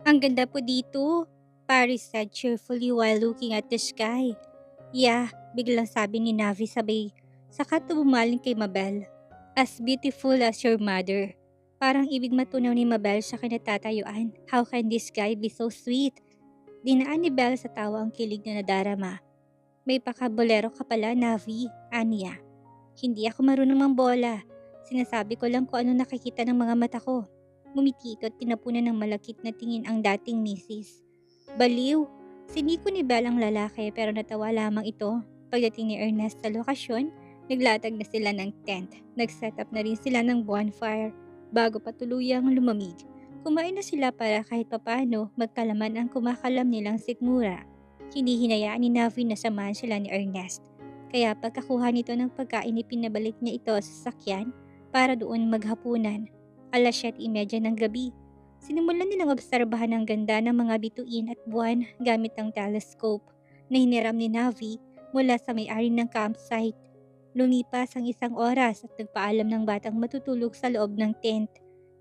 Ang ganda po dito, Paris said cheerfully while looking at the sky. Yeah, biglang sabi ni Navi sabay, saka tumaling kay Mabel. As beautiful as your mother. Parang ibig matunaw ni Mabel sa kinatatayuan. How can this guy be so sweet? Dinaan ni Belle sa tawa ang kilig na nadarama. May pakabolero ka pala, Navi, aniya. Hindi ako marunong mambola. Sinasabi ko lang kung ano nakikita ng mga mata ko. Ngumiti ito at tinapunan ng malakit na tingin ang dating misis. Baliw! Siniko ni Belle ang lalaki pero natawa lamang ito. Pagdating ni Ernest sa lokasyon, naglatag na sila ng tent. Nag-set up na rin sila ng bonfire bago pa tuluyang lumamig. Kumain na sila para kahit papano magkalaman ang kumakalam nilang sikmura. Hindi hinayaan ni Navi na samahan sila ni Ernest. Kaya pagkakuha nito ng pagkain ipinabalik niya ito sa sasakyan para doon maghapunan. 7:30 ng gabi. Sinimulan nilang obserbahan ang ganda ng mga bituin at buwan gamit ang telescope na hiniram ni Navi mula sa may-ari ng campsite. Lumipas ang 1 oras at nagpaalam ng batang matutulog sa loob ng tent.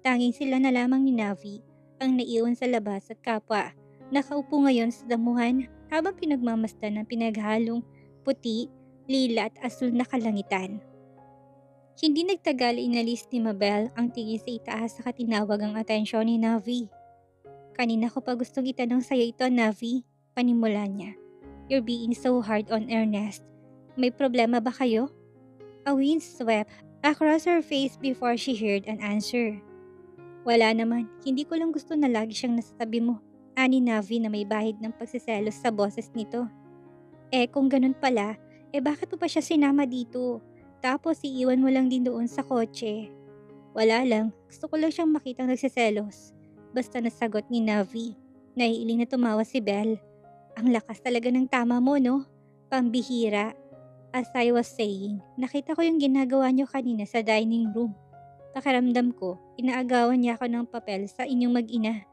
Tanging sila na lamang ni Navi ang naiwan sa labas at kapwa. Nakaupo ngayon sa damuhan habang pinagmamasdan ng pinaghalong puti, lila at asul na kalangitan. Hindi nagtagal inalis ni Mabel ang tingin sa itaas sa tinawag ang atensyon ni Navi. Kanina ko pa gustong itanong sa'yo ito, Navi. Panimula niya. You're being so hard on Ernest. May problema ba kayo? A wind swept across her face before she heard an answer. Wala naman, hindi ko lang gusto na lagi siyang nasa tabi mo. Ani Navi na may bahid ng pagsiselos sa boses nito. Kung ganun pala, bakit mo pa siya sinama dito? Tapos iiwan mo lang din doon sa kotse. Wala lang, gusto ko lang siyang makitang nagsiselos. Basta nasagot ni Navi. Naiiling na tumawa si Belle. Ang lakas talaga ng tama mo, no? Pambihira. As I was saying, nakita ko yung ginagawa niyo kanina sa dining room. Pakiramdam ko, inaagawan niya ako ng papel sa inyong mag-ina.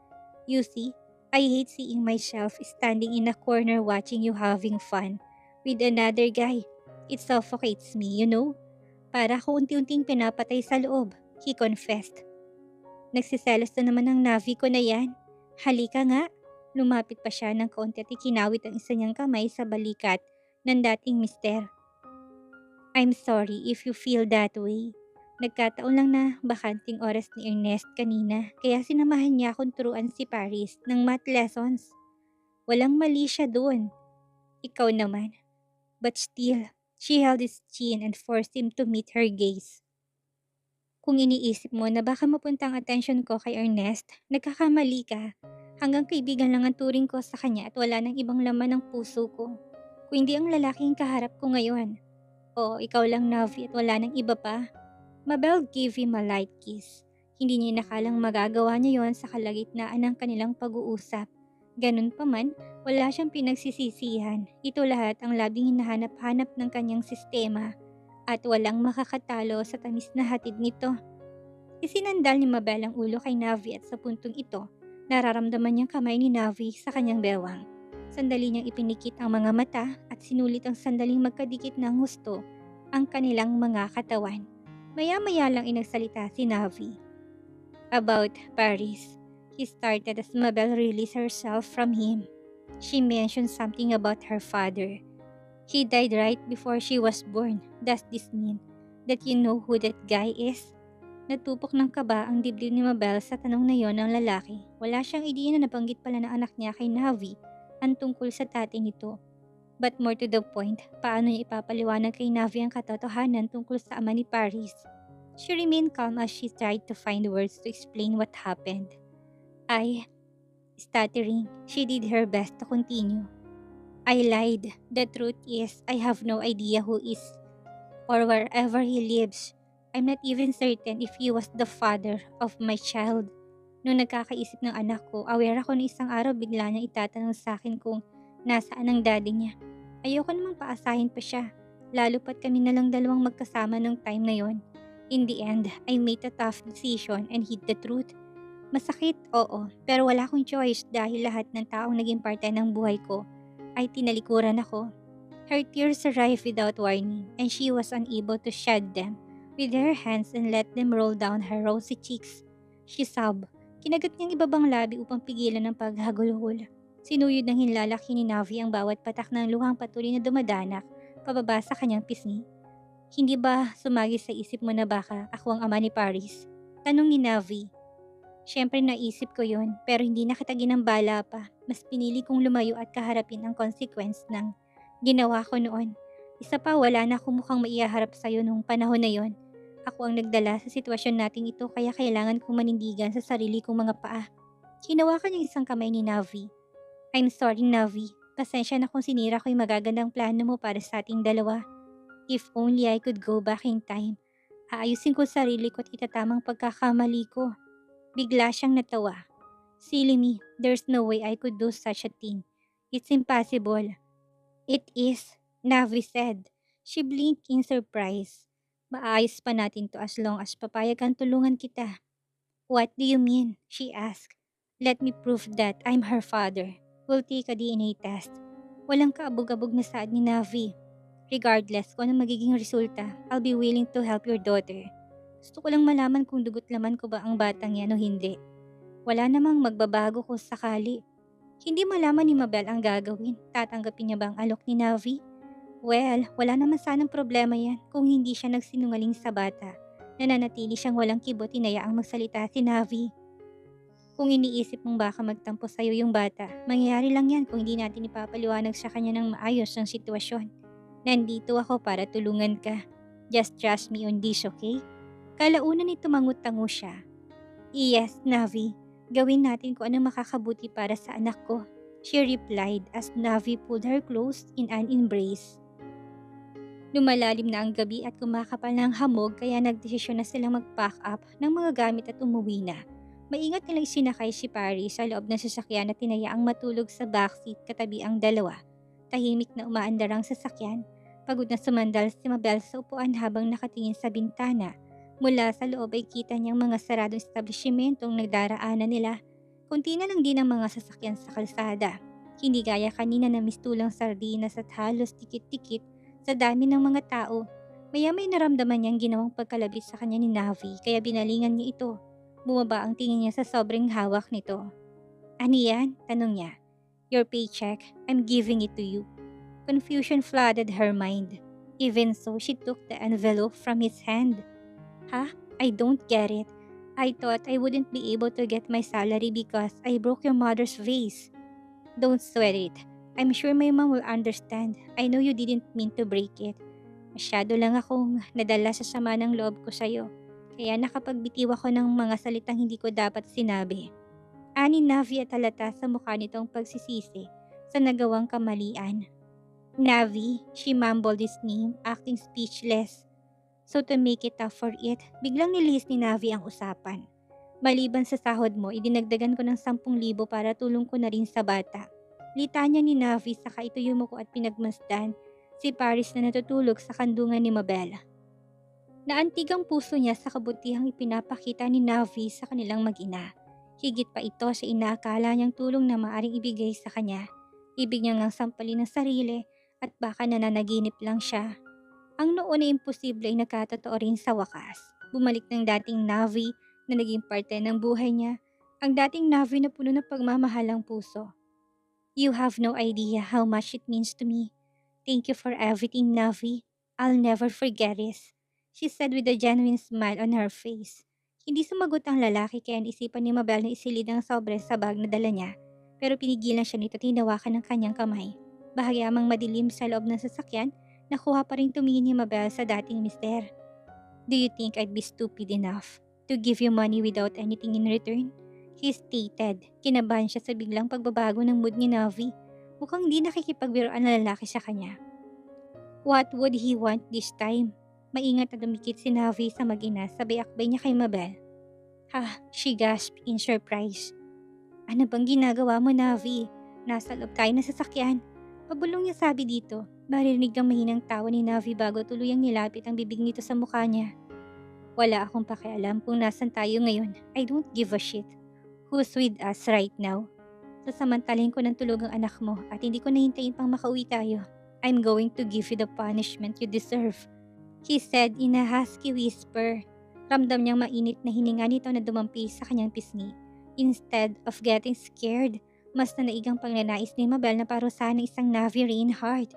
You see, I hate seeing myself standing in a corner watching you having fun with another guy. It suffocates me, you know? Para ako unti-unting pinapatay sa loob, he confessed. Nagsiselos na naman ang Navi ko na yan. Halika nga. Lumapit pa siya ng kaunti at ikinawit ang isa niyang kamay sa balikat ng dating mister. I'm sorry if you feel that way. Nagkataon lang na bakanting oras ni Ernest kanina kaya sinamahan niya akong turuan si Paris ng math lessons. Walang mali siya doon. Ikaw naman. But still, she held his chin and forced him to meet her gaze. Kung iniisip mo na baka mapunta ang atensyon ko kay Ernest, nagkakamali ka. Hanggang kaibigan lang ang turing ko sa kanya at wala nang ibang laman ng puso ko. Kung hindi ang lalaking kaharap ko ngayon. Oo, ikaw lang Navi at wala nang iba pa. Mabel gave him a light kiss. Hindi niya nakalang magagawa niya yon sa kalagitnaan ng kanilang pag-uusap. Ganun pa man, wala siyang pinagsisisihan. Ito lahat ang labing hinahanap-hanap ng kanyang sistema at walang makakatalo sa tamis na hatid nito. Isinandal ni Mabel ang ulo kay Navi at sa puntong ito, nararamdaman niyang kamay ni Navi sa kanyang bewang. Sandali niyang ipinikit ang mga mata at sinulit ang sandaling magkadikit ng husto ang kanilang mga katawan. Maya-maya lang inagsalita si Navi. About Paris. He started as Mabel released herself from him. She mentioned something about her father. He died right before she was born. Does this mean that you know who that guy is? Natupok ng kaba ang dibdib ni Mabel sa tanong na yon ng lalaki. Wala siyang ideya na nabanggit pala ng anak niya kay Navi ang tungkol sa tatay nito. But more to the point, paano niya ipapaliwanag kay Navi ang katotohanan tungkol sa ama ni Paris? She remained calm as she tried to find words to explain what happened. Stuttering, she did her best to continue. I lied. The truth is, I have no idea who is or wherever he lives. I'm not even certain if he was the father of my child. Nung nagkakaisip ng anak ko, aware ako na isang araw bigla niya itatanong sa akin kung nasaan ang daddy niya. Ayoko namang paasahin pa siya, lalo pat kami na lang dalawang magkasama nung time na yon. In the end, I made a tough decision and hid the truth. Masakit, oo, pero wala akong choice dahil lahat ng taong naging parte ng buhay ko ay tinalikuran ako. Her tears arrived without warning and she was unable to shed them with her hands and let them roll down her rosy cheeks. She sobbed, Kinagat niyang ibabang labi upang pigilan ang paghagulhol. Sinuyod ng hinlalaki ni Navi ang bawat patak ng luhang patuloy na dumadanak pababa sa kanyang pisngi. Hindi ba sumagi sa isip mo na baka ako ang ama ni Paris? Tanong ni Navi. Siyempre naisip ko yon, pero hindi na kita ginambala pa. Mas pinili kong lumayo at kaharapin ang consequence ng ginawa ko noon. Isa pa, wala na akong mukhang maiharap sa'yo nung panahon na yon. Ako ang nagdala sa sitwasyon nating ito kaya kailangan kong manindigan sa sarili kong mga paa. Hinawakan niya isang kamay ni Navi. I'm sorry, Navi. Pasensya na kung sinira ko yung magagandang plano mo para sa ating dalawa. If only I could go back in time. Aayusin ko sarili ko at itatamang pagkakamali ko. Bigla siyang natawa. Silly me, there's no way I could do such a thing. It's impossible. It is, Navi said. She blinked in surprise. Maayos pa natin to as long as papayag kang tulungan kita. What do you mean? She asked. Let me prove that I'm her father. We'll take a DNA test. Walang kaabog-abog na saad ni Navi. Regardless kung ano magiging resulta, I'll be willing to help your daughter. Gusto ko lang malaman kung dugot laman ko ba ang batang yan o hindi. Wala namang magbabago kung sakali. Hindi malaman ni Mabel ang gagawin. Tatanggapin niya ba ang alok ni Navi? Well, wala naman sanang problema yan kung hindi siya nagsinungaling sa bata. Nananatili siyang walang kibot inayaang magsalita si Navi. Kung iniisip mong baka magtampo sa'yo yung bata, mangyayari lang yan kung hindi natin ipapaliwanag sa kanya ng maayos ang sitwasyon. Nandito ako para tulungan ka. Just trust me on this, okay? Kalaunan ni tumangot-tango siya. Yes, Navi. Gawin natin kung anong makakabuti para sa anak ko. She replied as Navi pulled her close in an embrace. Lumalalim na ang gabi at kumakapal ng hamog kaya nagdesisyon na silang mag-pack up ng mga gamit at umuwi na. Maingat nilang isinakay si Paris sa loob ng sasakyan at tinayaang matulog sa backseat katabi ang dalawa. Tahimik na umaandar ang sasakyan. Pagod na sumandal si Mabel sa upuan habang nakatingin sa bintana. Mula sa loob ay kita niyang mga saradong establishmentong nagdaraanan nila. Kunti na lang din ang mga sasakyan sa kalsada. Hindi gaya kanina na mistulang sardinas at halos tikit-tikit sa dami ng mga tao. Maya may naramdaman niyang ginawang pagkalabit sa kanya ni Navi kaya binalingan niya ito. Bumaba ang tingin niya sa sobrang hawak nito. Ano yan? Tanong niya. Your paycheck, I'm giving it to you. Confusion flooded her mind. Even so, she took the envelope from his hand. Ha? I don't get it. I thought I wouldn't be able to get my salary because I broke your mother's vase. Don't sweat it. I'm sure my mom will understand. I know you didn't mean to break it. Masyado lang akong nadala sa sama ng loob ko sa'yo. Kaya nakapagbitiw ako ng mga salitang hindi ko dapat sinabi. Ani Navi at halata sa mukha nitong pagsisisi sa nagawang kamalian. Navi, she mumbled his name, acting speechless. So to make it up for it, biglang nilihis ni Navi ang usapan. Maliban sa sahod mo, idinagdagan ko ng 10,000 para tulong ko na rin sa bata. Litanya ni Navi saka ito yumuko at pinagmasdan si Paris na natutulog sa kandungan ni Mabel. Naantig ang puso niya sa kabutihang ipinapakita ni Navi sa kanilang mag-ina. Higit pa ito sa inaakala niyang tulong na maaring ibigay sa kanya. Ibig niya ngang sampalin ng sarili at baka nananaginip lang siya. Ang noon na imposible ay nagkatotoo rin sa wakas. Bumalik ng dating Navi na naging parte ng buhay niya. Ang dating Navi na puno ng pagmamahalang puso. You have no idea how much it means to me. Thank you for everything, Navi. I'll never forget this. She said with a genuine smile on her face. Hindi sumagot ang lalaki kaya naisipan ni Mabel na isilid ang sobre sa bag na dala niya. Pero pinigilan siya nito at hinawakan ng kanyang kamay. Bahagyamang madilim sa loob ng sasakyan, nakuha pa rin tumingin ni Mabel sa dating mister. Do you think I'd be stupid enough to give you money without anything in return? He stated. Kinabahan siya sa biglang pagbabago ng mood ni Navi. Mukhang di nakikipagbiroan na lalaki sa kanya. What would he want this time? Maingat na dumikit si Navi sa mag-ina sabay akbay niya kay Mabel. Ha, she gasped in surprise. Ano bang ginagawa mo, Navi? Nasa loob tayo ng sasakyan. Pabulong niya sabi dito. Marinig ang mahinang tawa ni Navi bago tuluyang nilapit ang bibig nito sa mukha niya. Wala akong pakialam kung nasan tayo ngayon. I don't give a shit. Who's with us right now? Sasamantalin ko ng tulog ang anak mo at hindi ko nahintayin pang makauwi tayo. I'm going to give you the punishment you deserve. He said in a husky whisper. Ramdam niyang mainit na hininga nito na dumampi sa kanyang pisngi. Instead of getting scared, mas nanaigang pagnanais ni Mabel na parusahan ng isang Navi Reinhardt.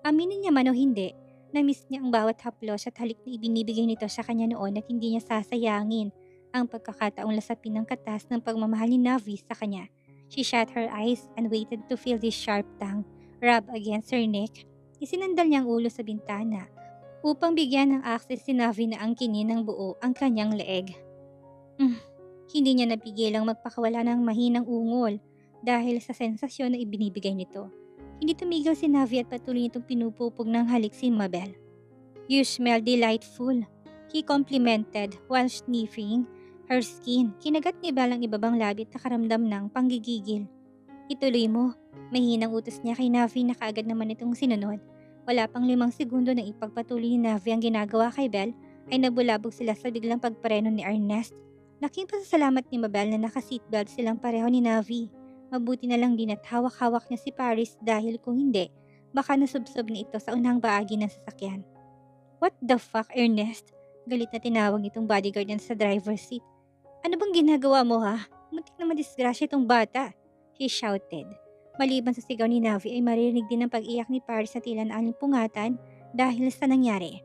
Aminin niya man o hindi, na-miss niya ang bawat haplos at halik na ibinibigay nito sa kanya noon at hindi niya sasayangin ang pagkakataong lasapin ng katas ng pagmamahal ni Navi sa kanya. She shut her eyes and waited to feel this sharp tongue rub against her neck. Isinandal niya ang ulo sa bintana upang bigyan ng access si Navi na angkinin ng buo ang kanyang leeg. Mm, Hindi niya napigilang magpakawala ng mahinang ungol dahil sa sensasyon na ibinibigay nito. Hindi tumigil si Navi at patuloy nitong pinupupog ng halik si Mabel. "You smell delightful," he complimented while sniffing her skin. Kinagat ni Belle ang ibabang labi at nakaramdam ng panggigigil. "Ituloy mo," mahinang utos niya kay Navi na kaagad naman itong sinunod. Wala pang 5 segundo na ipagpatuloy ni Navi ang ginagawa kay Belle ay nabulabog sila sa biglang pagpreno ni Ernest. Laking pasasalamat ni Mabel na naka-seatbelt silang pareho ni Navi. Mabuti na lang din at hawak-hawak niya si Paris dahil kung hindi, baka nasubsob na ito sa unang bahagi ng sasakyan. "What the fuck, Ernest?" Galit na tinawag nitong bodyguard niya sa driver's seat. "Ano bang ginagawa mo ha? Muntik na madisgrasya itong bata," he shouted. Maliban sa sigaw ni Navi ay maririnig din ang pag-iyak ni Paris sa tila naalimpungatan dahil sa nangyari.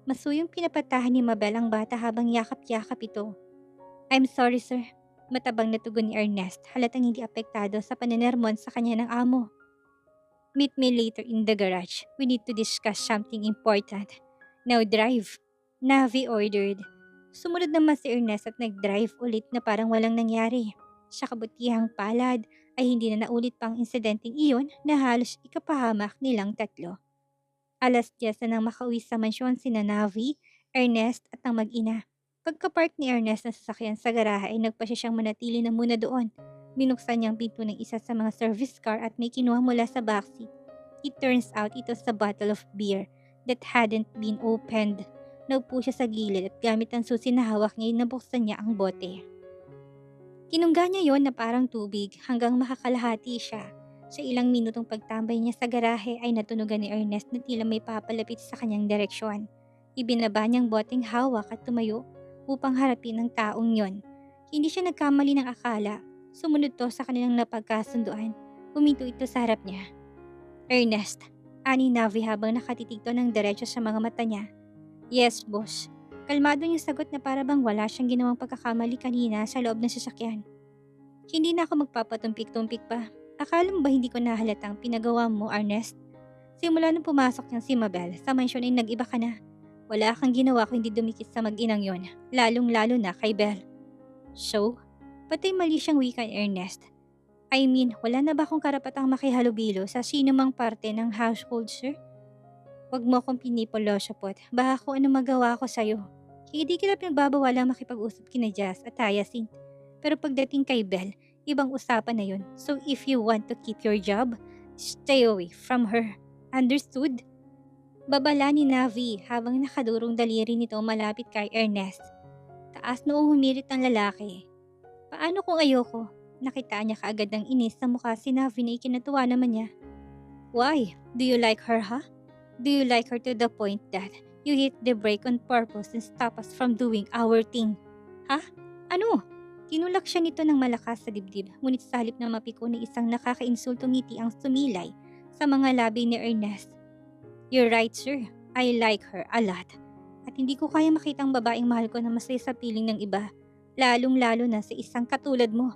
Masuyong pinapatahan ni Mabel ang bata habang yakap-yakap ito. "I'm sorry sir." Matabang na tugon ni Ernest, halatang hindi apektado sa panenermon sa kanya ng amo. "Meet me later in the garage. We need to discuss something important. Now drive," Navi ordered. Sumunod naman si Ernest at nag-drive ulit na parang walang nangyari. Sa kabutihang palad ay hindi na naulit pang insidenteng iyon na halos ikapahamak nilang tatlo. 10:00 na nang makauwi sa mansyon sina Navi, Ernest at ang mag-ina. Pagkapark ni Ernest ng sasakyan sa garahe ay nagpasya siyang manatili na muna doon. Binuksan niyang pinto ng isa sa mga service car at may kinuha mula sa backseat. It turns out ito sa bottle of beer that hadn't been opened. Naupo siya sa gilid at gamit ang susi na hawak niya ay nabuksan niya ang bote. Kinungga niya yon na parang tubig hanggang makakalahati siya. Sa ilang minutong pagtambay niya sa garahe ay natunugan ni Ernest na tila may papalapit sa kanyang direksyon. Ibinaba niyang boteng hawak at tumayo upang harapin ang taong yon. Hindi siya nagkamali ng akala. Sumunod to sa kanilang napagkasunduan. Huminto ito sa harap niya. "Ernest," ani Navi habang nakatitig to ng diretso sa mga mata niya. "Yes, boss." Kalmado niyang sagot na para bang wala siyang ginawang pagkakamali kanina sa loob ng sasakyan. "Hindi na ako magpapatumpik-tumpik pa. Akala mo ba hindi ko nahalata ang pinagawa mo, Ernest? Simula nung pumasok niyang si Mabel sa mansyon ay nag-iba ka na. Wala kang ginawa kundi dumikit sa mag-inang yon, lalong-lalo na kay Belle." "So?" Patay mali siyang wika ni Ernest. "I mean, wala na ba akong karapatang makihalubilo sa sinumang parte ng household, sir? Huwag mo akong pinipolosopot. Baka kung ano magawa ko sa'yo. Hindi kita pinagbabawalang makipag-usap kina Jazz at Hyacinth. Pero pagdating kay Belle, ibang usapan na yun. So if you want to keep your job, stay away from her. Understood?" Babala ni Navi habang nakadurong daliri nito malapit kay Ernest. Taas noong humirit ang lalaki. "Paano kung ayoko?" Nakitaan niya kaagad ng inis sa mukha si Navi na ikinatuwa naman niya. "Why? Do you like her, ha? Do you like her to the point that you hit the brake on purpose and stop us from doing our thing? Ha? Ano?" Tinulak siya nito ng malakas sa dibdib, ngunit sa halip na mapiko ni isang nakakainsultong ngiti ang sumilay sa mga labi ni Ernest. "You're right, sir. I like her a lot. At hindi ko kaya makitang babaeng mahal ko na masaya sa piling ng iba, lalong-lalo na sa isang katulad mo.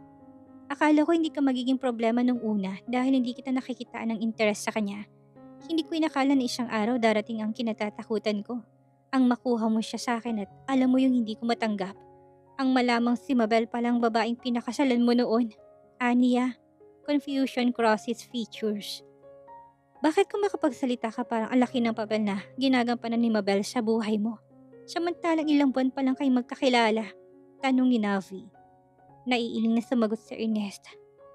Akala ko hindi ka magiging problema nung una dahil hindi kita nakikitaan ng interes sa kanya. Hindi ko inakala na isang araw darating ang kinatatakutan ko. Ang makuha mo siya sa akin at alam mo yung hindi ko matanggap. Ang malamang si Mabel palang babaeng pinakasalan mo noon." Aniya, confusion crosses features. "Bakit kung makapagsalita ka parang ang laki ng papel na ginagampanan ni Mabel sa buhay mo? Samantalang ilang buwan pa lang kayo magkakilala?" Tanong ni Navi. Naiiling na sumagot si Ernest.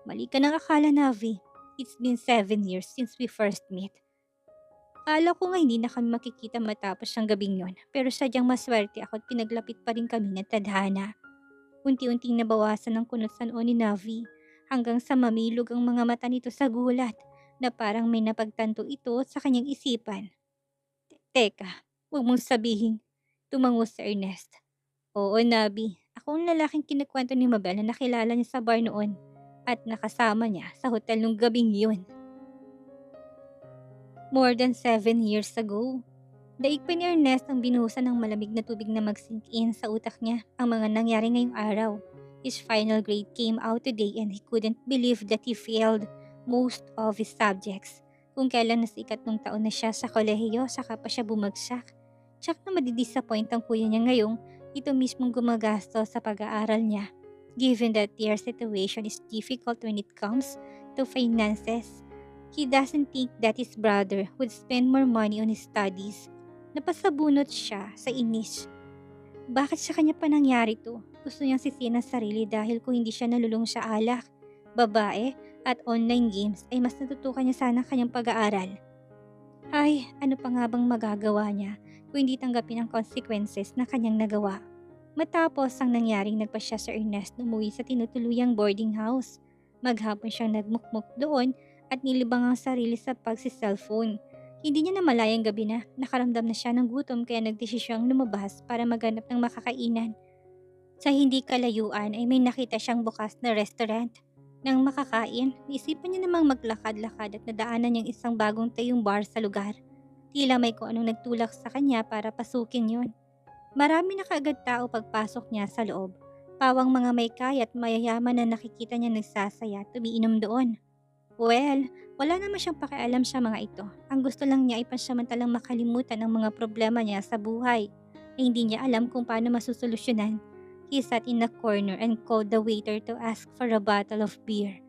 "Mali ka ng akala, Navi. It's been 7 years since we first met. Akala ko nga hindi na kami makikita matapos ang gabing yon, pero sadyang maswerte ako at pinaglapit pa rin kami ng tadhana." Unti-unting nabawasan ang kunot sa noo ni Navi hanggang sa mamilog ang mga mata nito sa gulat na parang may napagtanto ito sa kanyang isipan. "Teka, huwag mong sabihin." Tumango si Ernest. "Oo, Navi. Ako ang lalaking kinukwento ni Mabel na nakilala niya sa bar noon at nakasama niya sa hotel nung gabing yun. More than 7 years ago. Daig pa ni Ernest ang binuhusan ng malamig na tubig na mag-sink in sa utak niya ang mga nangyari ngayong araw. His final grade came out today and he couldn't believe that he failed most of his subjects. Kung kailan nasa ikatlong taon na siya sa kolehiyo, saka pa siya bumagsak. Tsak na madidisappoint ang kuya niya ngayong ito mismong gumagasto sa pag-aaral niya. Given that their situation is difficult when it comes to finances, he doesn't think that his brother would spend more money on his studies. Napasabunot siya sa inis. Bakit sa kanya pa nangyari to? Gusto niyang sisihin ang sarili dahil kung hindi siya nalulung sa alak, babae, at online games ay mas natutukan niya sana ang kanyang pag-aaral. Ay, ano pa nga bang magagawa niya kung hindi tanggapin ang consequences na kanyang nagawa? Matapos ang nangyaring nagpa siya sa Ernest na umuwi sa tinutuluyang boarding house. Maghapon siyang nagmukmuk doon at nilibang ang sarili sa pagsi-cellphone. Hindi niya namalayang gabi na nakaramdam na siya ng gutom kaya nagdesisyong lumabas para maghanap ng makakainan. Sa hindi kalayuan ay may nakita siyang bukas na restaurant. Nang makakain, naisipan niya namang maglakad-lakad at nadaanan niyang isang bagong tayong bar sa lugar. Tila may kung anong nagtulak sa kanya para pasukin yon. Marami na kaagad tao pagpasok niya sa loob. Pawang mga may kaya at mayayaman na nakikita niya nagsasaya at umiinom doon. Well, wala naman siyang pakialam sa mga ito. Ang gusto lang niya ay pansamantalang makalimutan ang mga problema niya sa buhay na hindi niya alam kung paano masusolusyonan. He sat in a corner and called the waiter to ask for a bottle of beer.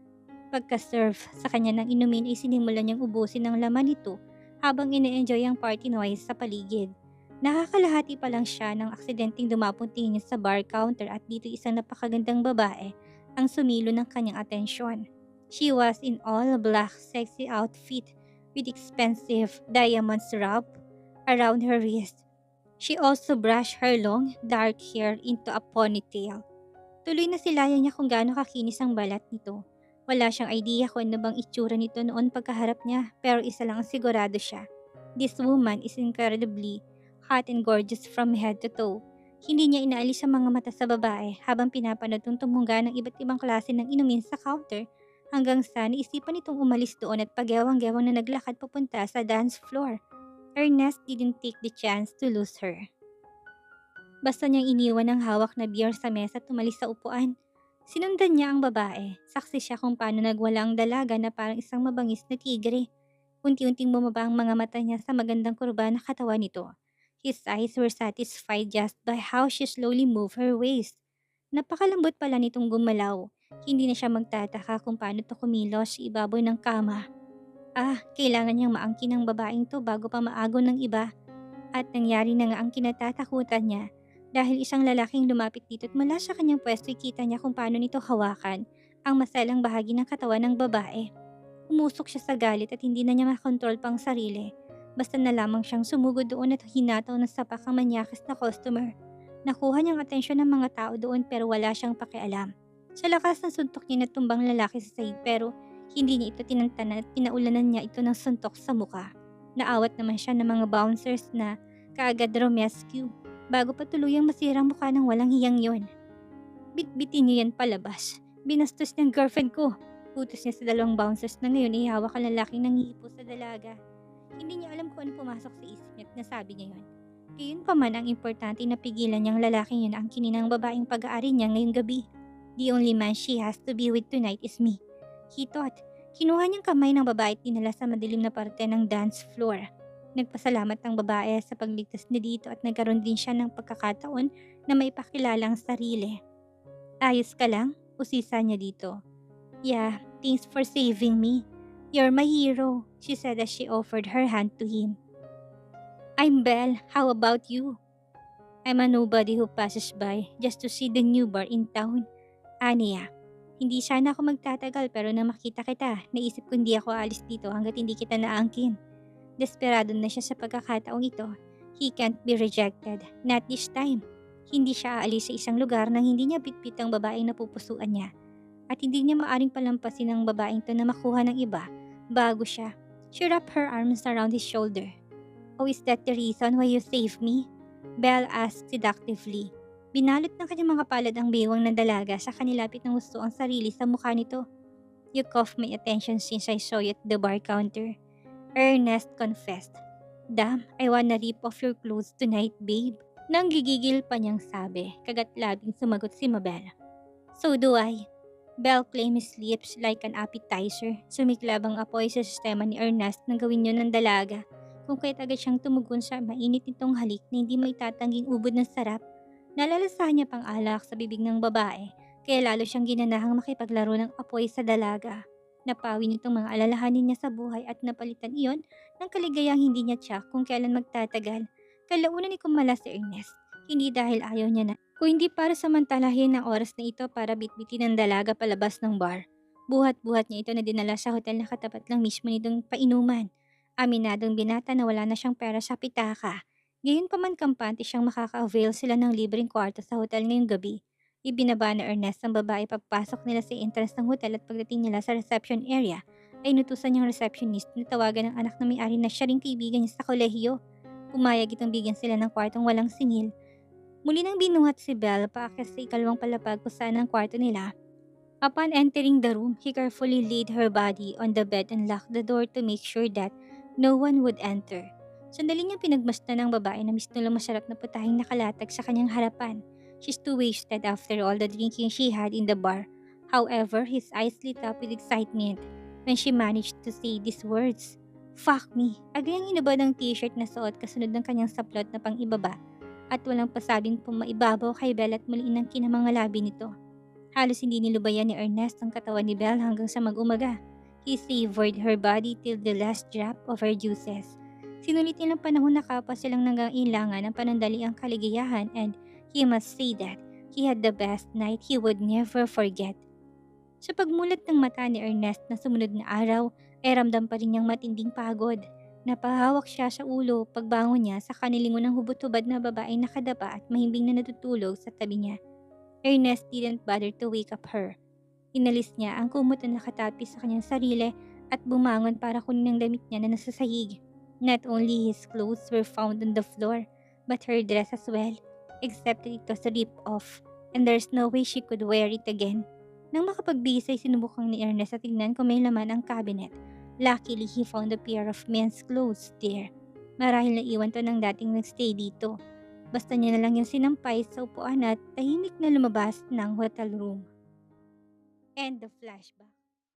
Pagka-serve sa kanya ng inumin ay sinimulan niyang ubusin ang laman nito habang ine-enjoy ang party noise sa paligid. Nakakalahati pa lang siya nang aksidenteng dumapong tingin niya sa bar counter at dito isang napakagandang babae ang sumilo ng kanyang atensyon. She was in all black sexy outfit with expensive diamonds wrapped around her wrist. She also brushed her long, dark hair into a ponytail. Tuloy na silayan niya kung gaano kakinis ang balat nito. Wala siyang idea kung ano bang itsura nito noon pagkaharap niya pero isa lang ang sigurado siya. This woman is incredibly hot and gorgeous from head to toe. Hindi niya inaalis ang mga mata sa babae habang pinapanood ng tumungga ng iba't ibang klase ng inumin sa counter hanggang sa naisipan nitong umalis doon at pagyawang-gewang na naglakad papunta sa dance floor. Ernest didn't take the chance to lose her. Basta niyang iniwan ang hawak na beer sa mesa at tumalis sa upuan. Sinundan niya ang babae. Saksi siya kung paano nagwala ang dalaga na parang isang mabangis na tigre. Unti-unting bumaba ang mga mata niya sa magandang kurba na katawan nito. His eyes were satisfied just by how she slowly moved her waist. Napakalambot pala nitong gumalaw. Hindi na siya magtataka kung paano to kumilos sa ibabaw ng kama. Kailangan niyang maangkin ang babaeng to bago pa maagon ng iba. At nangyari na nga ang kinatatakutan niya dahil isang lalaking lumapit dito at mula sa kanyang pwesto kita niya kung paano nito hawakan ang maselang bahagi ng katawan ng babae. Umusok siya sa galit at hindi na niya makontrol pang sarili. Basta na lamang siyang sumugod doon at hinataw ng sapak ang manyakas na customer. Nakuha niyang atensyon ng mga tao doon pero wala siyang pakialam. Sa lakas ng suntok niya natumbang lalaki sa sahig pero hindi niya ito tinantanan at pinaulanan niya ito ng suntok sa muka. Naawat naman siya ng mga bouncers na kaagad rescue bago pa tuluyang masirang mukha ng walang hiyang yon. Bitbitin niyo yan palabas. Binastos ng girlfriend ko. Utos niya sa dalawang bouncers na ngayon ihawak ang lalaking nangihipo sa dalaga. Hindi niya alam kung ano pumasok sa isip niya at nasabi niya yon. Gayon pa man ang importante na pigilan niyang lalaking yun ang kininang babaeng pag-aari niya ngayong gabi. The only man she has to be with tonight is me. He thought. Kinuha niyang kamay ng babae at dinala sa madilim na parte ng dance floor. Nagpasalamat ang babae sa pagligtas niya dito at nagkaroon din siya ng pagkakataon na may pakilala ang sarili. Ayos ka lang? Usisa niya dito. Yeah, thanks for saving me. You're my hero, she said as she offered her hand to him. I'm Belle, how about you? I'm a nobody who passes by just to see the new bar in town. Aniya. Hindi sana ako magtatagal pero nang makita kita, naisip ko hindi ako alis dito hanggat hindi kita naangkin. Desperado na siya sa pagkakataong ito. He can't be rejected, not this time. Hindi siya aalis sa isang lugar nang hindi niya bitbit ang babaeng napupusuan niya. At hindi niya maaring palampasin ang babaeng to na makuha ng iba bago siya. She wrapped her arms around his shoulder. Oh, is that the reason why you saved me? Belle asked seductively. Binalot ng kanyang mga palad ang baywang ng dalaga sa kanilapit ng gusto ang sarili sa mukha nito. You caught my attention since I saw you at the bar counter. Ernest confessed. Damn, I wanna rip off your clothes tonight, babe. Nang gigigil pa niyang sabi, kagat labing sumagot si Mabel. So do I. Belle claimed his lips like an appetizer. Sumiklab ang apoy sa sistema ni Ernest nang gawin yun ng dalaga. Kung kaya't agad siyang tumugon sa mainit nitong halik na hindi maitatanging ubod ng sarap. Nalalasahan niya pang alak sa bibig ng babae, kaya lalo siyang ginanahang makipaglaro ng apoy sa dalaga. Napawi nitong mga alalahanin niya sa buhay at napalitan iyon ng kaligayang hindi niya tiyak kung kailan magtatagal. Kalaunan ni kumala si Ernest, hindi dahil ayaw niya na, kung hindi para samantalahin ang oras na ito para bitbitin ng dalaga palabas ng bar. Buhat-buhat niya ito na dinala sa hotel na katapat lang mismo nitong painuman. Aminadong binata na wala na siyang pera sa pitaka. Gayunpaman kampante siyang makaka-avail sila ng libreng kwarto sa hotel ngayong gabi. Ibinaba ni Ernest ang babae pagpasok nila sa entrance ng hotel at pagdating nila sa reception area ay inutusan niyang receptionist na tawagan ang anak na may-ari na siya ring kaibigan niya sa kolehiyo. Pumayag itong bigyan sila ng kwartong walang singil. Muli nang binuhat si Belle paakyat sa ikalawang palapag kung saan ang kwarto nila. Upon entering the room, he carefully laid her body on the bed and locked the door to make sure that no one would enter. Sandali niyang pinagmasdan ng babae na mismo lang masarap na putahing nakalatag sa kanyang harapan. She's too wasted after all the drinking she had in the bar. However, his eyes lit up with excitement when she managed to say these words. Fuck me! Agad ang inubad ng t-shirt na suot kasunod ng kanyang saplot na pang-ibaba at walang pasabing pumaibabaw kay Belle at muliin ng kinamang labi nito. Halos hindi nilubayan ni Ernest ang katawan ni Belle hanggang sa mag-umaga. He savored her body till the last drop of her juices. Sinulit nilang panahon na kapwa silang nangailangan ng panandaliang kaligayahan and he must say that he had the best night he would never forget. Sa pagmulat ng mata ni Ernest na sumunod na araw, ay ramdam pa rin niyang matinding pagod. Napahawak siya sa ulo pagbangon niya sa kanilingon ng hubot-hubad na babaeng nakadapa at mahimbing na natutulog sa tabi niya. Ernest didn't bother to wake up her. Inalis niya ang kumot na nakatapis sa kanyang sarili at bumangon para kunin ang damit niya na nasa sahig. Not only his clothes were found on the floor, but her dress as well, except that it was ripped off and there's no way she could wear it again. Nang makapagbisay, sinubukang ni Ernest at tignan kung may laman ang cabinet. Luckily, he found a pair of men's clothes there. Marahil na iwan to ng dating nagstay dito. Basta niya na lang yung sinampay sa upuan at tahimik na lumabas ng hotel room. End of flashback.